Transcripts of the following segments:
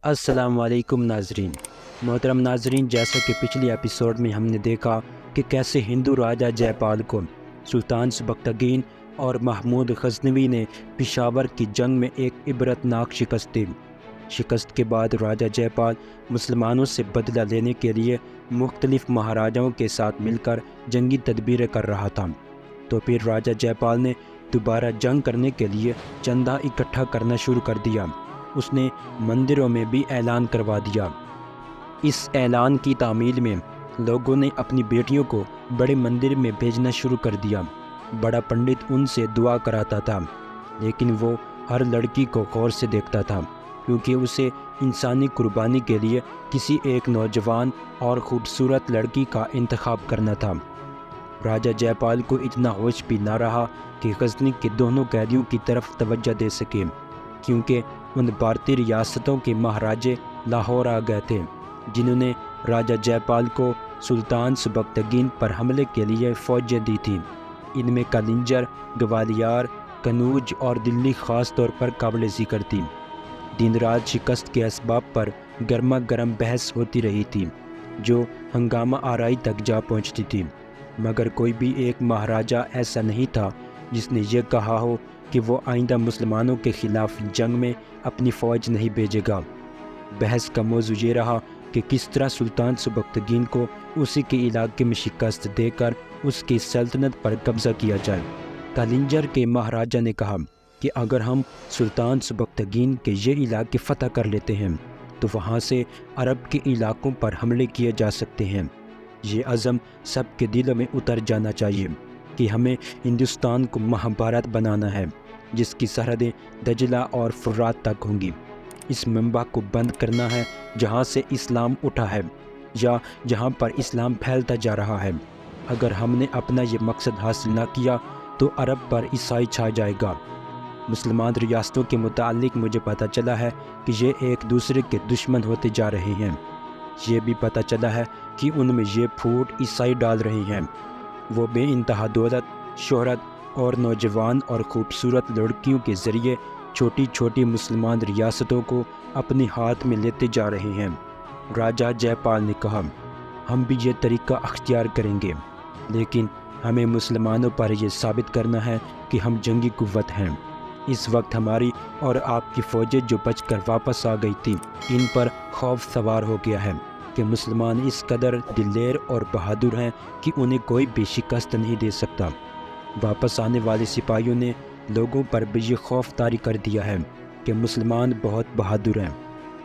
السلام علیکم ناظرین۔ محترم ناظرین، جیسا کہ پچھلی ایپیسوڈ میں ہم نے دیکھا کہ کیسے ہندو راجہ جے پال کو سلطان سبکتگین اور محمود غزنوی نے پشاور کی جنگ میں ایک عبرتناک شکست دی۔ شکست کے بعد راجہ جے پال مسلمانوں سے بدلہ لینے کے لیے مختلف مہاراجاؤں کے ساتھ مل کر جنگی تدبیریں کر رہا تھا۔ تو پھر راجہ جے پال نے دوبارہ جنگ کرنے کے لیے چندہ اکٹھا کرنا شروع کر دیا۔ اس نے مندروں میں بھی اعلان کروا دیا۔ اس اعلان کی تعمیل میں لوگوں نے اپنی بیٹیوں کو بڑے مندر میں بھیجنا شروع کر دیا۔ بڑا پنڈت ان سے دعا کراتا تھا، لیکن وہ ہر لڑکی کو غور سے دیکھتا تھا، کیونکہ اسے انسانی قربانی کے لیے کسی ایک نوجوان اور خوبصورت لڑکی کا انتخاب کرنا تھا۔ راجہ جے پال کو اتنا ہوش بھی نہ رہا کہ غزنی کے دونوں قیدیوں کی طرف توجہ دے سکے، کیونکہ ان بھارتی ریاستوں کے مہاراجے لاہور آ گئے تھے، جنہوں نے راجہ جے پال کو سلطان سبکتگین پر حملے کے لیے فوجیں دی تھیں۔ ان میں کلنجر، گوالیار، کنوج اور دلی خاص طور پر قابل ذکر تھی۔ دن رات شکست کے اسباب پر گرما گرم بحث ہوتی رہی تھی، جو ہنگامہ آرائی تک جا پہنچتی تھی، مگر کوئی بھی ایک مہاراجہ ایسا نہیں تھا جس نے یہ کہا ہو کہ وہ آئندہ مسلمانوں کے خلاف جنگ میں اپنی فوج نہیں بھیجے گا۔ بحث کا موضوع یہ رہا کہ کس طرح سلطان سبکتگین کو اسی کے علاقے میں شکست دے کر اس کی سلطنت پر قبضہ کیا جائے۔ کلنجر کے مہاراجہ نے کہا کہ اگر ہم سلطان سبکتگین کے یہ علاقے فتح کر لیتے ہیں تو وہاں سے عرب کے علاقوں پر حملے کیے جا سکتے ہیں۔ یہ عزم سب کے دلوں میں اتر جانا چاہیے کہ ہمیں ہندوستان کو مہابھارت بنانا ہے، جس کی سرحدیں دجلہ اور فرات تک ہوں گی۔ اس منبع کو بند کرنا ہے جہاں سے اسلام اٹھا ہے یا جہاں پر اسلام پھیلتا جا رہا ہے۔ اگر ہم نے اپنا یہ مقصد حاصل نہ کیا تو عرب پر عیسائی چھا جائے گا۔ مسلمان ریاستوں کے متعلق مجھے پتہ چلا ہے کہ یہ ایک دوسرے کے دشمن ہوتے جا رہے ہیں۔ یہ بھی پتہ چلا ہے کہ ان میں یہ پھوٹ عیسائی ڈال رہے ہیں۔ وہ بے انتہا دولت، شہرت اور نوجوان اور خوبصورت لڑکیوں کے ذریعے چھوٹی چھوٹی مسلمان ریاستوں کو اپنے ہاتھ میں لیتے جا رہے ہیں۔ راجہ جے پال نے کہا، ہم بھی یہ طریقہ اختیار کریں گے، لیکن ہمیں مسلمانوں پر یہ ثابت کرنا ہے کہ ہم جنگی قوت ہیں۔ اس وقت ہماری اور آپ کی فوجیں جو بچ کر واپس آ گئی تھی، ان پر خوف سوار ہو گیا ہے کہ مسلمان اس قدر دلیر اور بہادر ہیں کہ انہیں کوئی بھی شکست نہیں دے سکتا۔ واپس آنے والے سپاہیوں نے لوگوں پر بھی یہ خوف طاری کر دیا ہے کہ مسلمان بہت بہادر ہیں۔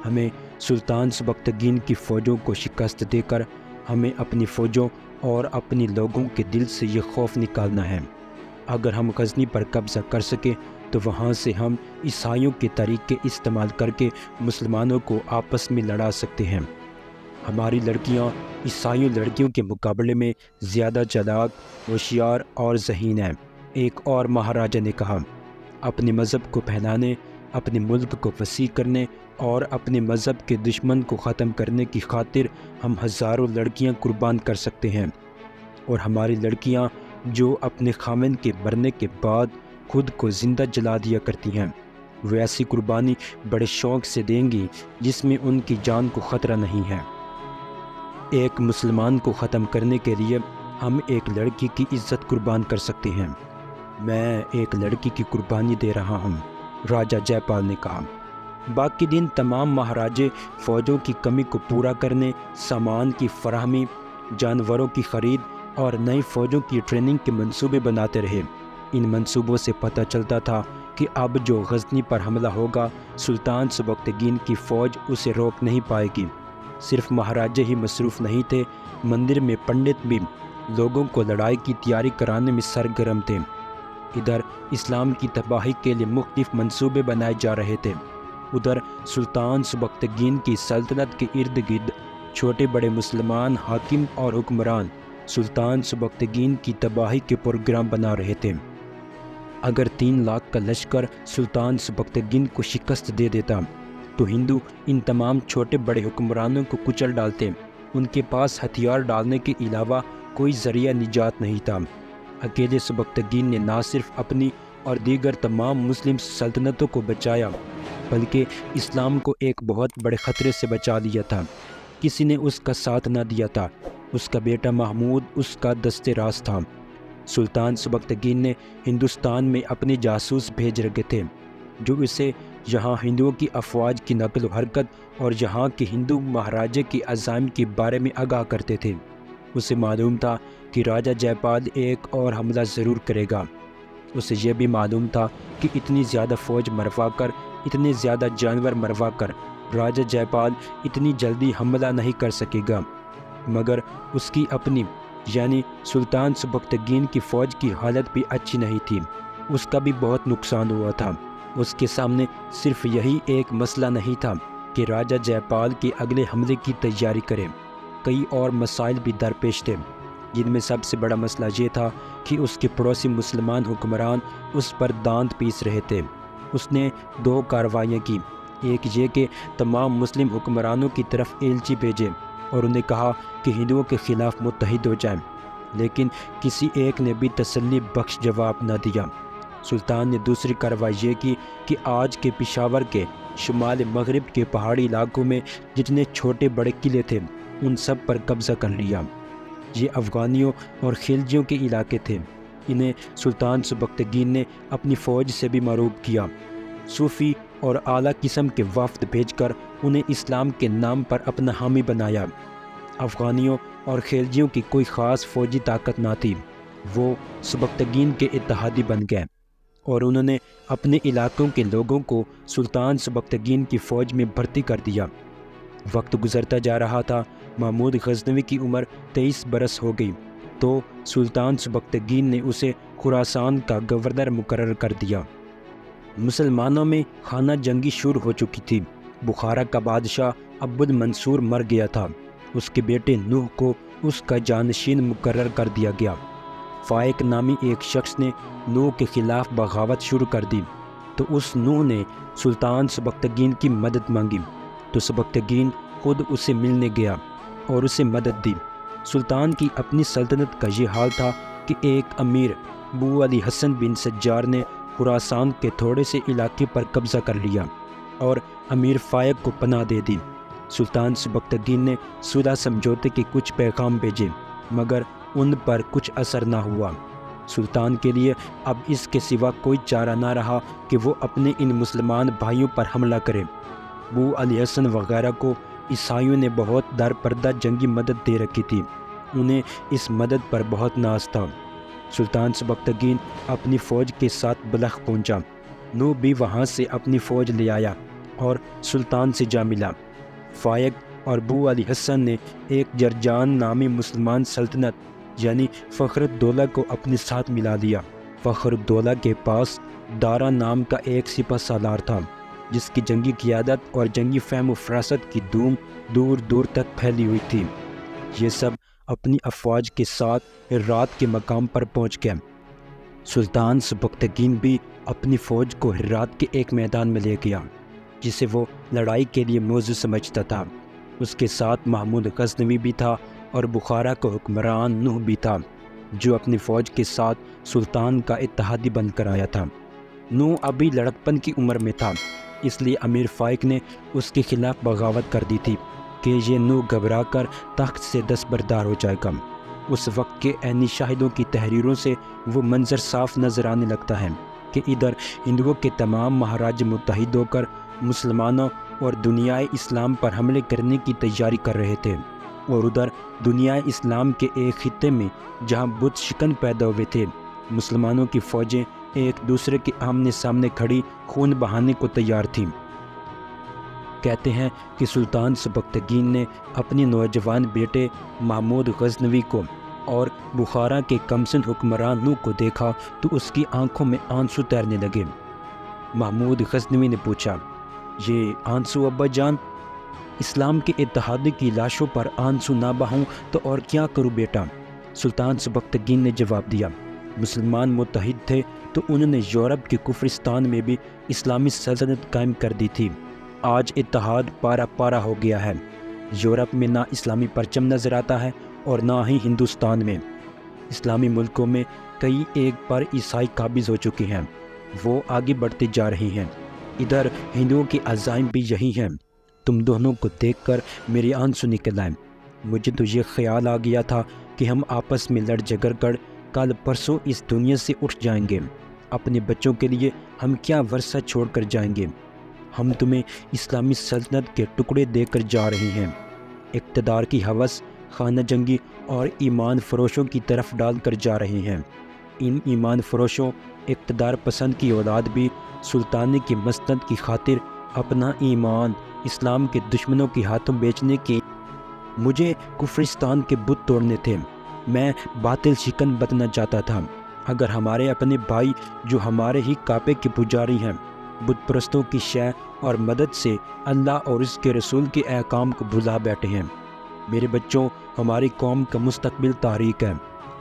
ہمیں سلطان سبکتگین کی فوجوں کو شکست دے کر ہمیں اپنی فوجوں اور اپنے لوگوں کے دل سے یہ خوف نکالنا ہے۔ اگر ہم غزنی پر قبضہ کر سکیں تو وہاں سے ہم عیسائیوں کے طریقے استعمال کر کے مسلمانوں کو آپس میں لڑا سکتے ہیں۔ ہماری لڑکیاں عیسائیوں لڑکیوں کے مقابلے میں زیادہ چالاک، ہوشیار اور ذہین ہیں۔ ایک اور مہاراجہ نے کہا، اپنے مذہب کو پھیلانے، اپنے ملک کو وسیع کرنے اور اپنے مذہب کے دشمن کو ختم کرنے کی خاطر ہم ہزاروں لڑکیاں قربان کر سکتے ہیں، اور ہماری لڑکیاں جو اپنے خاوند کے مرنے کے بعد خود کو زندہ جلا دیا کرتی ہیں، وہ ایسی قربانی بڑے شوق سے دیں گی جس میں ان کی جان کو خطرہ نہیں ہے۔ ایک مسلمان کو ختم کرنے کے لیے ہم ایک لڑکی کی عزت قربان کر سکتے ہیں۔ میں ایک لڑکی کی قربانی دے رہا ہوں، راجہ جے پال نے کہا۔ باقی دن تمام مہاراجے فوجوں کی کمی کو پورا کرنے، سامان کی فراہمی، جانوروں کی خرید اور نئی فوجوں کی ٹریننگ کے منصوبے بناتے رہے۔ ان منصوبوں سے پتہ چلتا تھا کہ اب جو غزنی پر حملہ ہوگا، سلطان سبکتگین کی فوج اسے روک نہیں پائے گی۔ صرف مہاراجے ہی مصروف نہیں تھے، مندر میں پنڈت بھی لوگوں کو لڑائی کی تیاری کرانے میں سرگرم تھے۔ ادھر اسلام کی تباہی کے لیے مختلف منصوبے بنائے جا رہے تھے، ادھر سلطان سبکتگین کی سلطنت کے ارد گرد چھوٹے بڑے مسلمان حاکم اور حکمران سلطان سبکتگین کی تباہی کے پروگرام بنا رہے تھے۔ اگر 3 لاکھ کا لشکر سلطان سبکتگین کو شکست دے دیتا تو ہندو ان تمام چھوٹے بڑے حکمرانوں کو کچل ڈالتے۔ ان کے پاس ہتھیار ڈالنے کے علاوہ کوئی ذریعہ نجات نہیں تھا۔ اکیلے سبکتگین نے نہ صرف اپنی اور دیگر تمام مسلم سلطنتوں کو بچایا بلکہ اسلام کو ایک بہت بڑے خطرے سے بچا لیا تھا۔ کسی نے اس کا ساتھ نہ دیا تھا۔ اس کا بیٹا محمود اس کا دست راست تھا۔ سلطان سبکتگین نے ہندوستان میں اپنے جاسوس بھیج رکھے تھے جو اسے یہاں ہندوؤں کی افواج کی نقل و حرکت اور یہاں کے ہندو مہاراجے کی عزائم کے بارے میں آگاہ کرتے تھے۔ اسے معلوم تھا کہ راجہ جے پال ایک اور حملہ ضرور کرے گا۔ اسے یہ بھی معلوم تھا کہ اتنی زیادہ فوج مروا کر، اتنے زیادہ جانور مروا کر راجہ جے پال اتنی جلدی حملہ نہیں کر سکے گا۔ مگر اس کی اپنی یعنی سلطان سبکتگین کی فوج کی حالت بھی اچھی نہیں تھی۔ اس کا بھی بہت نقصان ہوا تھا۔ اس کے سامنے صرف یہی ایک مسئلہ نہیں تھا کہ راجہ جے پال کے اگلے حملے کی تیاری کرے، کئی اور مسائل بھی درپیش تھے، جن میں سب سے بڑا مسئلہ یہ تھا کہ اس کے پڑوسی مسلمان حکمران اس پر دانت پیس رہے تھے۔ اس نے 2 کارروائیاں کی، ایک یہ کہ تمام مسلم حکمرانوں کی طرف ایلچی بھیجے اور انہیں کہا کہ ہندوؤں کے خلاف متحد ہو جائیں، لیکن کسی ایک نے بھی تسلی بخش جواب نہ دیا۔ سلطان نے دوسری کارروائی یہ کی کہ آج کے پشاور کے شمال مغرب کے پہاڑی علاقوں میں جتنے چھوٹے بڑے قلعے تھے ان سب پر قبضہ کر لیا۔ یہ افغانیوں اور خلجیوں کے علاقے تھے۔ انہیں سلطان سبکتگین نے اپنی فوج سے بھی مرعوب کیا۔ صوفی اور اعلیٰ قسم کے وفد بھیج کر انہیں اسلام کے نام پر اپنا حامی بنایا۔ افغانیوں اور خلجیوں کی کوئی خاص فوجی طاقت نہ تھی، وہ سبکتگین کے اتحادی بن گئے اور انہوں نے اپنے علاقوں کے لوگوں کو سلطان سبکتگین کی فوج میں بھرتی کر دیا۔ وقت گزرتا جا رہا تھا۔ محمود غزنوی کی عمر 23 برس ہو گئی تو سلطان سبکتگین نے اسے خراسان کا گورنر مقرر کر دیا۔ مسلمانوں میں خانہ جنگی شروع ہو چکی تھی۔ بخارا کا بادشاہ عبد المنصور مر گیا تھا۔ اس کے بیٹے نوح کو اس کا جانشین مقرر کر دیا گیا۔ فائق نامی ایک شخص نے نوح کے خلاف بغاوت شروع کر دی تو اس نوح نے سلطان سبکتگین کی مدد مانگی تو سبکتگین خود اسے ملنے گیا اور اسے مدد دی۔ سلطان کی اپنی سلطنت کا یہ حال تھا کہ ایک امیر بو علی حسن بن سجار نے خراسان کے تھوڑے سے علاقے پر قبضہ کر لیا اور امیر فائق کو پناہ دے دی۔ سلطان سبکتگین نے صلح سمجھوتے کے کچھ پیغام بھیجے مگر ان پر کچھ اثر نہ ہوا۔ سلطان کے لیے اب اس کے سوا کوئی چارہ نہ رہا کہ وہ اپنے ان مسلمان بھائیوں پر حملہ کرے۔ بو علی حسن وغیرہ کو عیسائیوں نے بہت در پردہ جنگی مدد دے رکھی تھی، انہیں اس مدد پر بہت ناز تھا۔ سلطان سبکتگین اپنی فوج کے ساتھ بلخ پہنچا۔ نو بھی وہاں سے اپنی فوج لے آیا اور سلطان سے جا ملا۔ فائق اور بو علی حسن نے ایک جرجان نامی مسلمان سلطنت یعنی فخر الدولہ کو اپنے ساتھ ملا دیا۔ فخر الدولہ کے پاس دارا نام کا ایک سپہ سالار تھا جس کی جنگی قیادت اور جنگی فہم و فراست کی دھوم دور دور تک پھیلی ہوئی تھی۔ یہ سب اپنی افواج کے ساتھ ہرات کے مقام پر پہنچ گئے۔ سلطان سبکتگین بھی اپنی فوج کو ہرات کے ایک میدان میں لے گیا جسے وہ لڑائی کے لیے موزوں سمجھتا تھا۔ اس کے ساتھ محمود غزنوی بھی تھا اور بخارا کا حکمران نوح بھی تھا جو اپنی فوج کے ساتھ سلطان کا اتحادی بن کر آیا تھا۔ نوح ابھی لڑکپن کی عمر میں تھا، اس لیے امیر فائق نے اس کے خلاف بغاوت کر دی تھی کہ یہ نوح گھبرا کر تخت سے دستبردار ہو جائے گا۔ اس وقت کے عینی شاہدوں کی تحریروں سے وہ منظر صاف نظر آنے لگتا ہے کہ ادھر ہندوؤں کے تمام مہاراج متحد ہو کر مسلمانوں اور دنیائے اسلام پر حملے کرنے کی تیاری کر رہے تھے، اور ادھر دنیائے اسلام کے ایک خطے میں جہاں بت شکن پیدا ہوئے تھے مسلمانوں کی فوجیں ایک دوسرے کے آمنے سامنے کھڑی خون بہانے کو تیار تھیں۔ کہتے ہیں کہ سلطان سبکتگین نے اپنے نوجوان بیٹے محمود غزنوی کو اور بخارا کے کمسن حکمران نوح کو دیکھا تو اس کی آنکھوں میں آنسو تیرنے لگے۔ محمود غزنوی نے پوچھا، یہ آنسو ابا جان؟ اسلام کے اتحادی کی لاشوں پر آنسو نہ بہاؤں تو اور کیا کروں بیٹا؟ سلطان سبکتگین نے جواب دیا، مسلمان متحد تھے تو انہوں نے یورپ کے کفرستان میں بھی اسلامی سلطنت قائم کر دی تھی۔ آج اتحاد پارا پارا ہو گیا ہے، یورپ میں نہ اسلامی پرچم نظر آتا ہے اور نہ ہی ہندوستان میں۔ اسلامی ملکوں میں کئی ایک پر عیسائی قابض ہو چکے ہیں، وہ آگے بڑھتے جا رہے ہیں۔ ادھر ہندوؤں کے عزائم بھی یہی ہیں۔ تم دونوں کو دیکھ کر میری آنسو نکل آئے۔ مجھے تو یہ خیال آ گیا تھا کہ ہم آپس میں لڑ جگر کر کل پرسوں اس دنیا سے اٹھ جائیں گے۔ اپنے بچوں کے لیے ہم کیا ورثہ چھوڑ کر جائیں گے؟ ہم تمہیں اسلامی سلطنت کے ٹکڑے دے کر جا رہے ہیں، اقتدار کی ہوس، خانہ جنگی اور ایمان فروشوں کی طرف ڈال کر جا رہے ہیں۔ ان ایمان فروشوں، اقتدار پسند کی اولاد بھی سلطانی کی مسند کی خاطر اپنا ایمان اسلام کے دشمنوں کے ہاتھوں بیچنے کے مجھے کفرستان کے بت توڑنے تھے۔ میں باطل شکن بننا چاہتا تھا۔ اگر ہمارے اپنے بھائی جو ہمارے ہی کعبے کے پجاری ہیں بت پرستوں کی شے اور مدد سے اللہ اور اس کے رسول کے احکام کو بھلا بیٹھے ہیں۔ میرے بچوں، ہماری قوم کا مستقبل تاریک ہے۔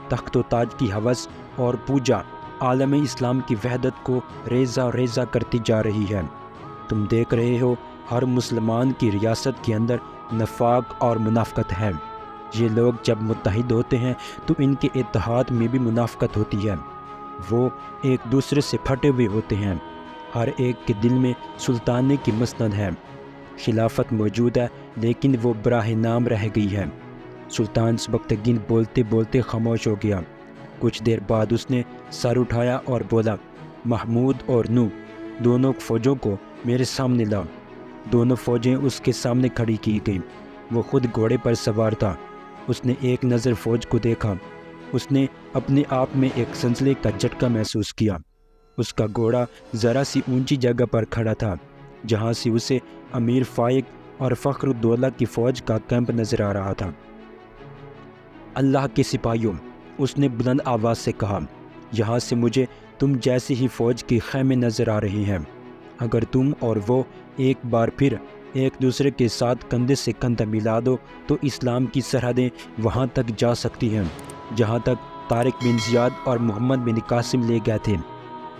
تخت و تاج کی ہوس اور پوجا عالم اسلام کی وحدت کو ریزہ ریزہ کرتی جا رہی ہے۔ تم دیکھ رہے ہو ہر مسلمان کی ریاست کے اندر نفاق اور منافقت ہے۔ یہ لوگ جب متحد ہوتے ہیں تو ان کے اتحاد میں بھی منافقت ہوتی ہے۔ وہ ایک دوسرے سے پھٹے ہوئے ہوتے ہیں۔ ہر ایک کے دل میں سلطانے کی مسند ہے۔ خلافت موجود ہے لیکن وہ براہ نام رہ گئی ہے۔ سلطان سبکتگین بولتے بولتے خاموش ہو گیا۔ کچھ دیر بعد اس نے سر اٹھایا اور بولا، محمود اور نو، دونوں فوجوں کو میرے سامنے لاؤ۔ دونوں فوجیں اس کے سامنے کھڑی کی گئیں۔ وہ خود گھوڑے پر سوار تھا۔ اس نے ایک نظر فوج کو دیکھا۔ اس نے اپنے آپ میں ایک زلزلے کا جھٹکا محسوس کیا۔ اس کا گھوڑا ذرا سی اونچی جگہ پر کھڑا تھا جہاں سے اسے امیر فائق اور فخر الدولہ کی فوج کا کیمپ نظر آ رہا تھا۔ اللہ کے سپاہیوں، اس نے بلند آواز سے کہا، یہاں سے مجھے تم جیسے ہی فوج کے خیمے نظر آ رہے ہیں۔ اگر تم اور وہ ایک بار پھر ایک دوسرے کے ساتھ کندھے سے کندھا ملا دو تو اسلام کی سرحدیں وہاں تک جا سکتی ہیں جہاں تک طارق بن زیاد اور محمد بن قاسم لے گئے تھے،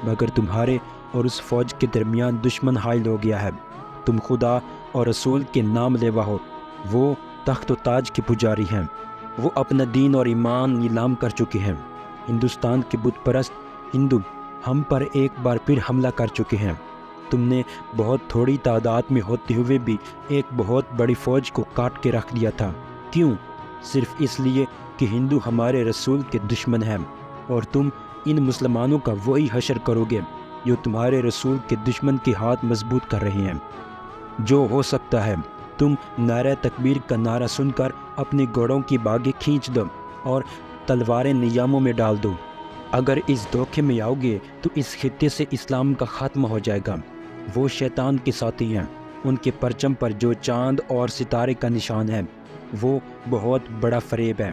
مگر تمہارے اور اس فوج کے درمیان دشمن حائل ہو گیا ہے۔ تم خدا اور رسول کے نام لیوا ہو، وہ تخت و تاج کے پجاری ہیں، وہ اپنا دین اور ایمان نیلام کر چکے ہیں۔ ہندوستان کے بت پرست ہندو ہم پر ایک بار پھر حملہ کر چکے ہیں۔ تم نے بہت تھوڑی تعداد میں ہوتے ہوئے بھی ایک بہت بڑی فوج کو کاٹ کے رکھ دیا تھا۔ کیوں؟ صرف اس لیے کہ ہندو ہمارے رسول کے دشمن ہیں، اور تم ان مسلمانوں کا وہی حشر کرو گے جو تمہارے رسول کے دشمن کے ہاتھ مضبوط کر رہے ہیں۔ جو ہو سکتا ہے تم نعرہ تکبیر کا نعرہ سن کر اپنے گھوڑوں کی باگیں کھینچ دو اور تلواریں نیاموں میں ڈال دو۔ اگر اس دھوکے میں آؤ گے تو اس خطے سے اسلام کا خاتمہ ہو جائے گا۔ وہ شیطان کے ساتھی ہیں۔ ان کے پرچم پر جو چاند اور ستارے کا نشان ہے وہ بہت بڑا فریب ہے۔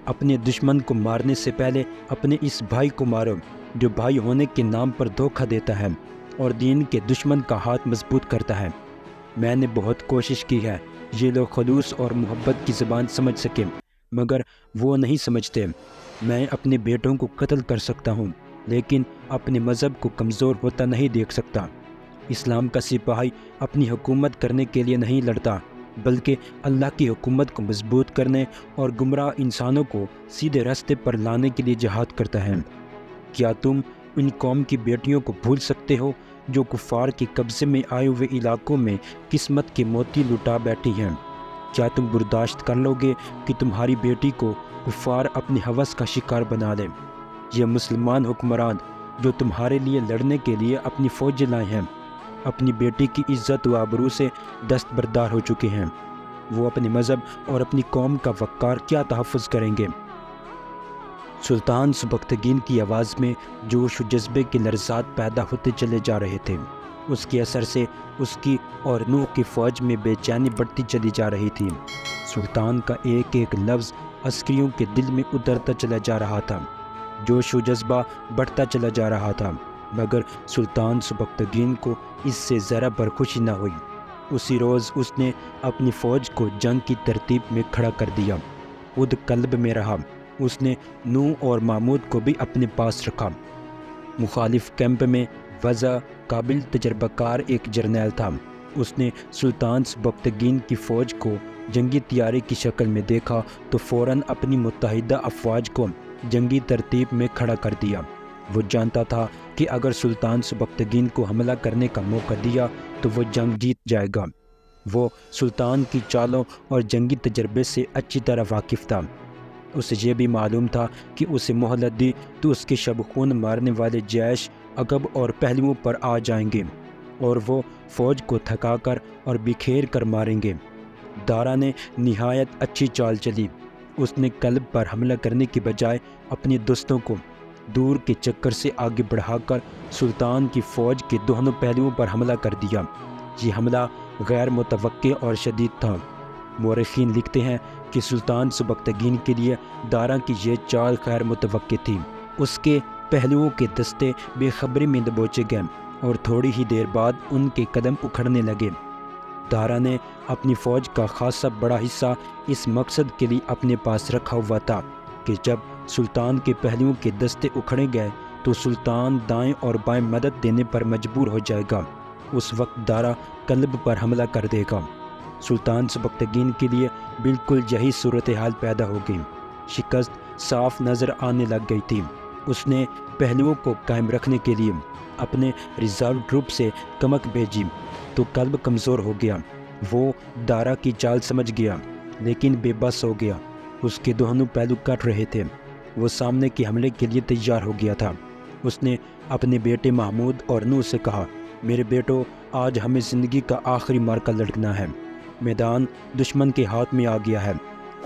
اپنے دشمن کو مارنے سے پہلے اپنے اس بھائی کو مارو جو بھائی ہونے کے نام پر دھوکہ دیتا ہے اور دین کے دشمن کا ہاتھ مضبوط کرتا ہے۔ میں نے بہت کوشش کی ہے یہ لوگ خلوص اور محبت کی زبان سمجھ سکیں، مگر وہ نہیں سمجھتے۔ میں اپنے بیٹوں کو قتل کر سکتا ہوں لیکن اپنے مذہب کو کمزور ہوتا نہیں دیکھ سکتا۔ اسلام کا سپاہی اپنی حکومت کرنے کے لیے نہیں لڑتا بلکہ اللہ کی حکومت کو مضبوط کرنے اور گمراہ انسانوں کو سیدھے راستے پر لانے کے لیے جہاد کرتا ہے۔ کیا تم ان قوم کی بیٹیوں کو بھول سکتے ہو جو کفار کے قبضے میں آئے ہوئے علاقوں میں قسمت کے موتی لٹا بیٹھی ہیں؟ کیا تم برداشت کر لو گے کہ تمہاری بیٹی کو کفار اپنی ہوس کا شکار بنا لیں؟ یہ مسلمان حکمران جو تمہارے لیے لڑنے کے لیے اپنی فوج لائے ہیں اپنی بیٹی کی عزت و آبرو سے دستبردار ہو چکے ہیں۔ وہ اپنے مذہب اور اپنی قوم کا وقار کیا تحفظ کریں گے؟ سلطان سبکتگین کی آواز میں جوش و جذبے کے لرزات پیدا ہوتے چلے جا رہے تھے۔ اس کے اثر سے اس کی اور نوح کی فوج میں بے چینی بڑھتی چلی جا رہی تھی۔ سلطان کا ایک ایک لفظ عسکریوں کے دل میں اترتا چلا جا رہا تھا۔ جوش و جذبہ بڑھتا چلا جا رہا تھا، مگر سلطان سبکتگین کو اس سے ذرا برخوشی نہ ہوئی۔ اسی روز اس نے اپنی فوج کو جنگ کی ترتیب میں کھڑا کر دیا۔ خود قلب میں رہا۔ اس نے نوح اور محمود کو بھی اپنے پاس رکھا۔ مخالف کیمپ میں وضع قابل تجربہ کار ایک جرنیل تھا۔ اس نے سلطان سبکتگین کی فوج کو جنگی تیاری کی شکل میں دیکھا تو فوراً اپنی متحدہ افواج کو جنگی ترتیب میں کھڑا کر دیا۔ وہ جانتا تھا کہ اگر سلطان سبکتگین کو حملہ کرنے کا موقع دیا تو وہ جنگ جیت جائے گا۔ وہ سلطان کی چالوں اور جنگی تجربے سے اچھی طرح واقف تھا۔ اسے یہ بھی معلوم تھا کہ اسے مہلت دی تو اس کے شب خون مارنے والے جیش عقب اور پہلوؤں پر آ جائیں گے اور وہ فوج کو تھکا کر اور بکھیر کر ماریں گے۔ دارا نے نہایت اچھی چال چلی۔ اس نے قلب پر حملہ کرنے کی بجائے اپنے دستوں کو دور کے چکر سے آگے بڑھا کر سلطان کی فوج کے دونوں پہلوؤں پر حملہ کر دیا۔ یہ حملہ غیر متوقع اور شدید تھا۔ مورخین لکھتے ہیں کہ سلطان سبکتگین کے لیے دارا کی یہ چال غیر متوقع تھی۔ اس کے پہلوؤں کے دستے بے خبری میں دبوچے گئے اور تھوڑی ہی دیر بعد ان کے قدم اکھڑنے لگے۔ دارا نے اپنی فوج کا خاصا بڑا حصہ اس مقصد کے لیے اپنے پاس رکھا ہوا تھا کہ جب سلطان کے پہلوؤں کے دستے اکھڑے گئے تو سلطان دائیں اور بائیں مدد دینے پر مجبور ہو جائے گا۔ اس وقت دارا قلب پر حملہ کر دے گا۔ سلطان سبکتگین کے لیے بالکل یہی صورتحال پیدا ہو گئی۔ شکست صاف نظر آنے لگ گئی تھی۔ اس نے پہلوؤں کو قائم رکھنے کے لیے اپنے ریزرو گروپ سے کمک بھیجی تو قلب کمزور ہو گیا۔ وہ دارا کی چال سمجھ گیا لیکن بے بس ہو گیا۔ اس کے دونوں پہلو کٹ رہے تھے۔ وہ سامنے کے حملے کے لیے تیار ہو گیا تھا۔ اس نے اپنے بیٹے محمود اور نوح سے کہا، میرے بیٹو، آج ہمیں زندگی کا آخری معرکہ لڑنا ہے۔ میدان دشمن کے ہاتھ میں آ گیا ہے۔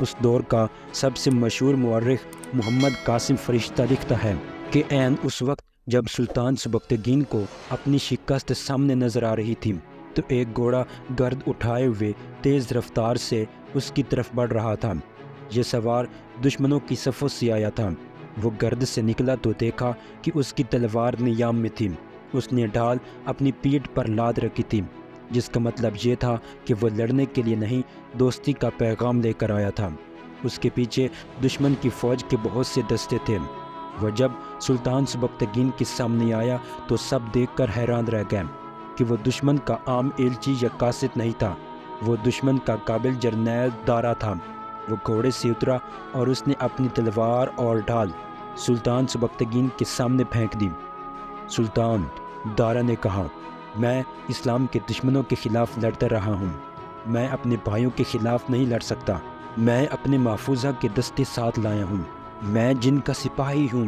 اس دور کا سب سے مشہور مورخ محمد قاسم فرشتہ لکھتا ہے کہ عین اس وقت جب سلطان سبکتگین کو اپنی شکست سامنے نظر آ رہی تھی تو ایک گھوڑا گرد اٹھائے ہوئے تیز رفتار سے اس کی طرف بڑھ رہا تھا۔ یہ سوار دشمنوں کی صفوں سے آیا تھا۔ وہ گرد سے نکلا تو دیکھا کہ اس کی تلوار نیام میں تھی۔ اس نے ڈھال اپنی پیٹھ پر لاد رکھی تھی، جس کا مطلب یہ تھا کہ وہ لڑنے کے لیے نہیں، دوستی کا پیغام لے کر آیا تھا۔ اس کے پیچھے دشمن کی فوج کے بہت سے دستے تھے۔ وہ جب سلطان سبکتگین کے سامنے آیا تو سب دیکھ کر حیران رہ گئے کہ وہ دشمن کا عام ایلچی یا قاصد نہیں تھا، وہ دشمن کا قابل جرنیل دارا تھا۔ وہ گھوڑے سے اترا اور اس نے اپنی تلوار اور ڈھال سلطان سبکتگین کے سامنے پھینک دی۔ سلطان، دارا نے کہا، میں اسلام کے دشمنوں کے خلاف لڑتا رہا ہوں۔ میں اپنے بھائیوں کے خلاف نہیں لڑ سکتا۔ میں اپنے محفوظہ کے دستے ساتھ لایا ہوں۔ میں جن کا سپاہی ہوں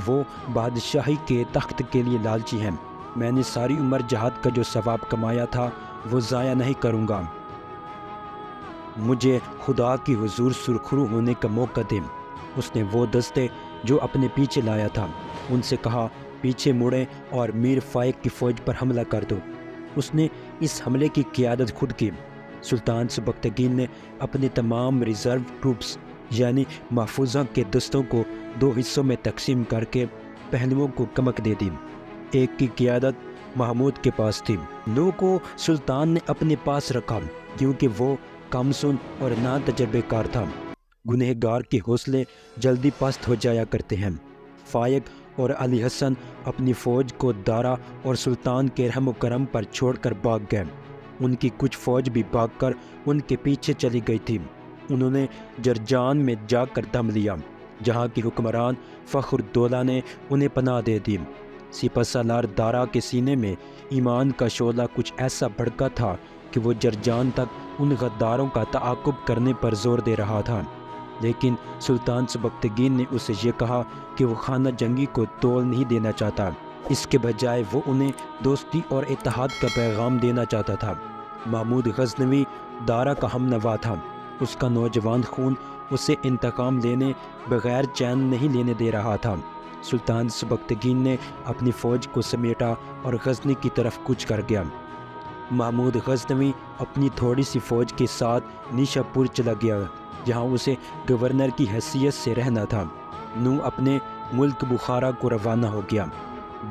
وہ بادشاہی کے تخت کے لیے لالچی ہیں۔ میں نے ساری عمر جہاد کا جو ثواب کمایا تھا وہ ضائع نہیں کروں گا۔ مجھے خدا کی حضور سرخرو ہونے کا موقع دیں۔ اس نے وہ دستے جو اپنے پیچھے لایا تھا ان سے کہا، پیچھے مڑیں اور میر فائق کی فوج پر حملہ کر دو۔ اس نے اس حملے کی قیادت خود کی۔ سلطان سبکتگین نے اپنے تمام ریزرو ٹروپس یعنی محفوظہ کے دستوں کو دو حصوں میں تقسیم کر کے پہلوؤں کو کمک دے دی۔ ایک کی قیادت محمود کے پاس تھی۔ نو کو سلطان نے اپنے پاس رکھا کیونکہ وہ کم سن اور نا تجربے کار تھا۔ گنہگار کے حوصلے جلدی پست ہو جایا کرتے ہیں۔ فائق اور علی حسن اپنی فوج کو دارا اور سلطان کے رحم و کرم پر چھوڑ کر بھاگ گئے۔ ان کی کچھ فوج بھی بھاگ کر ان کے پیچھے چلی گئی تھی۔ انہوں نے جرجان میں جا کر دم لیا، جہاں کی حکمران فخر الدولہ نے انہیں پناہ دے دی۔ سپہ سالار دارا کے سینے میں ایمان کا شعلہ کچھ ایسا بھڑکا تھا کہ وہ جرجان تک ان غداروں کا تعاقب کرنے پر زور دے رہا تھا، لیکن سلطان سبکتگین نے اسے یہ کہا کہ وہ خانہ جنگی کو توڑ نہیں دینا چاہتا، اس کے بجائے وہ انہیں دوستی اور اتحاد کا پیغام دینا چاہتا تھا۔ محمود غزنوی دارا کا ہم نوا تھا۔ اس کا نوجوان خون اسے انتقام لینے بغیر چین نہیں لینے دے رہا تھا۔ سلطان سبکتگین نے اپنی فوج کو سمیٹا اور غزنی کی طرف کوچ کر گیا۔ محمود غزنوی اپنی تھوڑی سی فوج کے ساتھ نیشا پور چلا گیا، جہاں اسے گورنر کی حیثیت سے رہنا تھا۔ نو اپنے ملک بخارا کو روانہ ہو گیا۔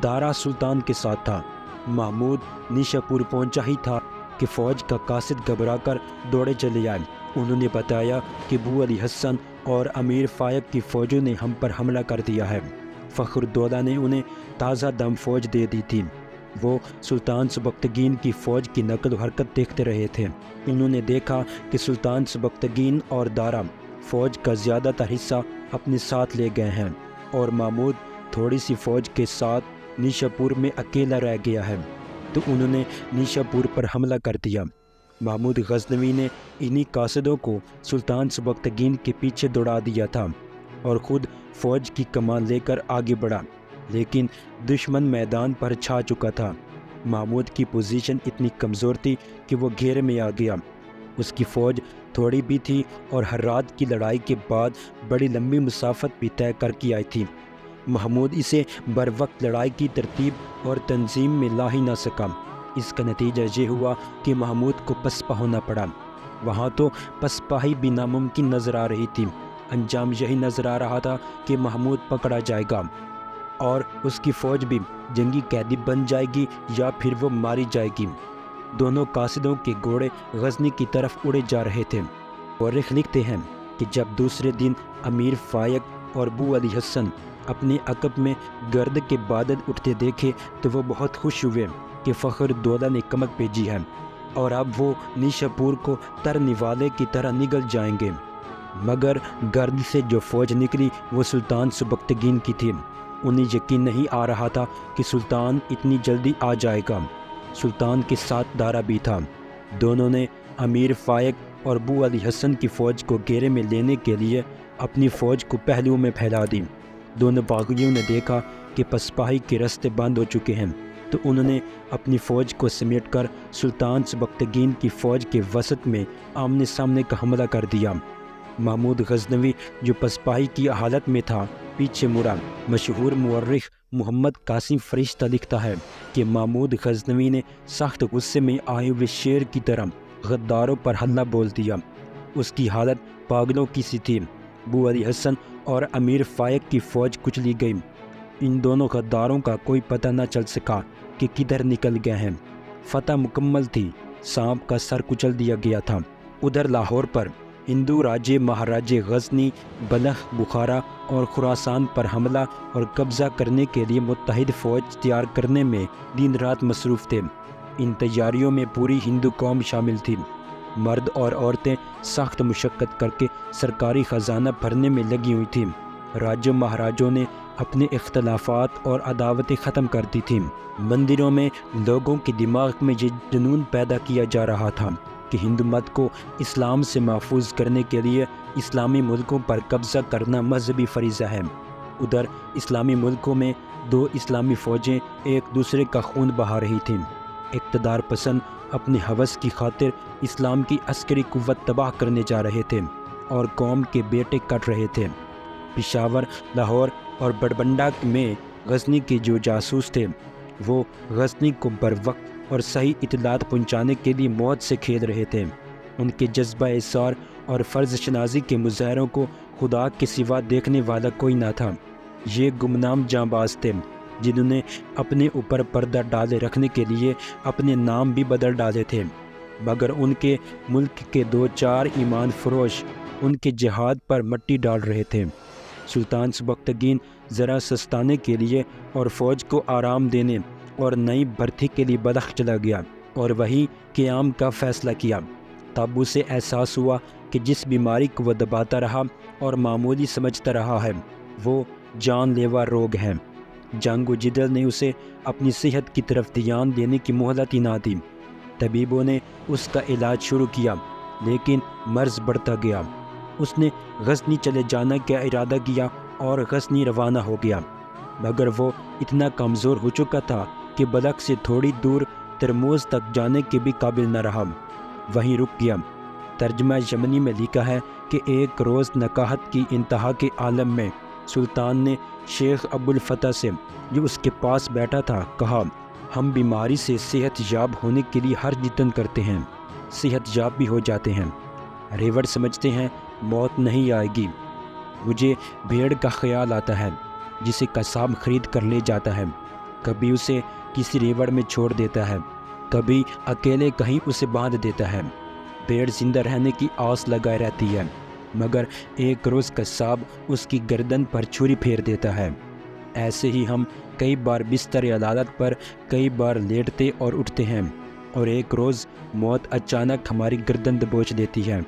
دارا سلطان کے ساتھ تھا۔ محمود نیشا پور پہنچا ہی تھا کہ فوج کا قاصد گھبرا کر دوڑے چلے آئے۔ انہوں نے بتایا کہ ابو علی حسن اور امیر فائق کی فوجوں نے ہم پر حملہ کر دیا ہے۔ فخر الدولہ نے انہیں تازہ دم فوج دے دی تھی۔ وہ سلطان سبکتگین کی فوج کی نقل و حرکت دیکھتے رہے تھے۔ انہوں نے دیکھا کہ سلطان سبکتگین اور دارا فوج کا زیادہ تر حصہ اپنے ساتھ لے گئے ہیں اور محمود تھوڑی سی فوج کے ساتھ نیشاپور میں اکیلا رہ گیا ہے، تو انہوں نے نیشاپور پر حملہ کر دیا۔ محمود غزنوی نے انہی قاصدوں کو سلطان سبکتگین کے پیچھے دوڑا دیا تھا اور خود فوج کی کمان لے کر آگے بڑھا، لیکن دشمن میدان پر چھا چکا تھا۔ محمود کی پوزیشن اتنی کمزور تھی کہ وہ گھیرے میں آ گیا۔ اس کی فوج تھوڑی بھی تھی اور ہرات کی لڑائی کے بعد بڑی لمبی مسافت بھی طے کر کے آئی تھی۔ محمود اسے بر وقت لڑائی کی ترتیب اور تنظیم میں لا ہی نہ سکا۔ اس کا نتیجہ یہ ہوا کہ محمود کو پسپا ہونا پڑا۔ وہاں تو پسپاہی بھی ناممکن نظر آ رہی تھی۔ انجام یہی نظر آ رہا تھا کہ محمود پکڑا جائے گا اور اس کی فوج بھی جنگی قیدی بن جائے گی یا پھر وہ ماری جائے گی۔ دونوں قاصدوں کے گھوڑے غزنی کی طرف اڑے جا رہے تھے۔ مورخ لکھتے ہیں کہ جب دوسرے دن امیر فائق اور بو علی حسن اپنے عقب میں گرد کے بادل اٹھتے دیکھے تو وہ بہت خوش ہوئے کہ فخر دولہ نے کمک بھیجی ہے اور اب وہ نیشاپور کو ترنے والے کی طرح نگل جائیں گے۔ مگر گرد سے جو فوج نکلی وہ سلطان سبکتگین کی تھی۔ انہیں یقین نہیں آ رہا تھا کہ سلطان اتنی جلدی آ جائے گا۔ سلطان کے ساتھ دارا بھی تھا۔ دونوں نے امیر فائق اور بو علی حسن کی فوج کو گھیرے میں لینے کے لیے اپنی فوج کو پہلوؤں میں پھیلا دی۔ دونوں باغیوں نے دیکھا کہ پسپاہی کے راستے بند ہو چکے ہیں، تو انہوں نے اپنی فوج کو سمیٹ کر سلطان سبکتگین کی فوج کے وسط میں آمنے سامنے کا حملہ کر دیا۔ محمود غزنوی جو پسپاہی کی حالت میں تھا پیچھے مڑا۔ مشہور مورخ محمد قاسم فرشتہ لکھتا ہے کہ محمود غزنوی نے سخت غصے میں آئے ہوئے شیر کی طرح غداروں پر حملہ بول دیا۔ اس کی حالت پاگلوں کی سی تھی۔ بو علی حسن اور امیر فائق کی فوج کچلی گئی۔ ان دونوں غداروں کا کوئی پتہ نہ چل سکا کہ کدھر نکل گئے ہیں۔ فتح مکمل تھی، سانپ کا سر کچل دیا گیا تھا۔ ادھر لاہور پر ہندو راجے مہاراجے غزنی، بلخ، بخارا اور خراسان پر حملہ اور قبضہ کرنے کے لیے متحد فوج تیار کرنے میں دن رات مصروف تھے۔ ان تیاریوں میں پوری ہندو قوم شامل تھی۔ مرد اور عورتیں سخت مشقت کر کے سرکاری خزانہ بھرنے میں لگی ہوئی تھیں۔ راجوں مہاراجوں نے اپنے اختلافات اور عداوتیں ختم کر دی تھیں۔ مندروں میں لوگوں کے دماغ میں یہ جنون پیدا کیا جا رہا تھا کہ ہندو مت کو اسلام سے محفوظ کرنے کے لیے اسلامی ملکوں پر قبضہ کرنا مذہبی فریضہ ہے۔ ادھر اسلامی ملکوں میں دو اسلامی فوجیں ایک دوسرے کا خون بہا رہی تھیں۔ اقتدار پسند اپنے ہوس کی خاطر اسلام کی عسکری قوت تباہ کرنے جا رہے تھے اور قوم کے بیٹے کٹ رہے تھے۔ پشاور، لاہور اور بڑبنڈا میں غزنی کے جو جاسوس تھے وہ غزنی کو بر وقت اور صحیح اطلاعات پہنچانے کے لیے موت سے کھیل رہے تھے۔ ان کے جذبہ اثار اور فرض شناسی کے مظاہروں کو خدا کے سوا دیکھنے والا کوئی نہ تھا۔ یہ گمنام جانباز تھے جنہوں نے اپنے اوپر پردہ ڈالے رکھنے کے لیے اپنے نام بھی بدل ڈالے تھے، مگر ان کے ملک کے دو چار ایمان فروش ان کے جہاد پر مٹی ڈال رہے تھے۔ سلطان سبکتگین ذرا سستانے کے لیے اور فوج کو آرام دینے اور نئی بھرتی کے لیے بلخ چلا گیا اور وہیں قیام کا فیصلہ کیا۔ تب اسے احساس ہوا کہ جس بیماری کو وہ دباتا رہا اور معمولی سمجھتا رہا ہے وہ جان لیوا روگ ہے۔ جنگ و جدل نے اسے اپنی صحت کی طرف دھیان دینے کی مہلت ہی نہ دی۔ طبیبوں نے اس کا علاج شروع کیا لیکن مرض بڑھتا گیا۔ اس نے غزنی چلے جانے کا ارادہ کیا اور غزنی روانہ ہو گیا، مگر وہ اتنا کمزور ہو چکا تھا کہ بلخ سے تھوڑی دور ترموز تک جانے کے بھی قابل نہ رہا، وہیں رک گیا۔ ترجمہ یمنی میں لکھا ہے کہ ایک روز نکاحت کی انتہا کے عالم میں سلطان نے شیخ ابو الفتح سے جو اس کے پاس بیٹھا تھا کہا، ہم بیماری سے صحت یاب ہونے کے لیے ہر جتن کرتے ہیں، صحت یاب بھی ہو جاتے ہیں، ریوڑ سمجھتے ہیں موت نہیں آئے گی۔ مجھے بھیڑ کا خیال آتا ہے جسے قصاب خرید کر لے جاتا ہے، کبھی اسے کسی ریوڑ میں چھوڑ دیتا ہے، کبھی اکیلے کہیں اسے باندھ دیتا ہے۔ بھیڑ زندہ رہنے کی آس لگائے رہتی ہے، مگر ایک روز قصاب اس کی گردن پر چھری پھیر دیتا ہے۔ ایسے ہی ہم کئی بار بستر عدالت پر کئی بار لیٹتے اور اٹھتے ہیں اور ایک روز موت اچانک ہماری گردن دبوچ دیتی ہے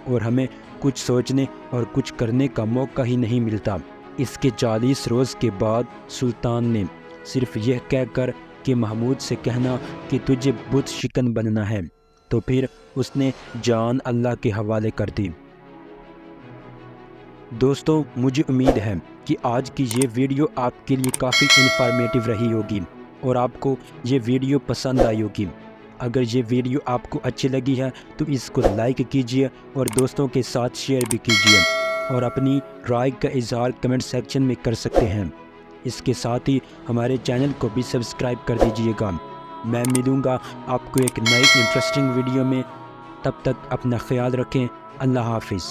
اور ہمیں کچھ سوچنے اور کچھ کرنے کا موقع ہی نہیں ملتا۔ اس کے 40 روز کے بعد سلطان نے صرف یہ کہہ کر کہ محمود سے کہنا کہ تجھے بت شکن بننا ہے، تو پھر اس نے جان اللہ کے حوالے کر دی۔ دوستو، مجھے امید ہے کہ آج کی یہ ویڈیو آپ کے لیے کافی انفارمیٹیو رہی ہوگی اور آپ کو یہ ویڈیو پسند آئی ہوگی۔ اگر یہ ویڈیو آپ کو اچھی لگی ہے تو اس کو لائک کیجئے اور دوستوں کے ساتھ شیئر بھی کیجئے، اور اپنی رائے کا اظہار کمنٹ سیکشن میں کر سکتے ہیں۔ اس کے ساتھ ہی ہمارے چینل کو بھی سبسکرائب کر دیجئے گا۔ میں ملوں گا آپ کو ایک نئی انٹرسٹنگ ویڈیو میں، تب تک اپنا خیال رکھیں۔ اللہ حافظ۔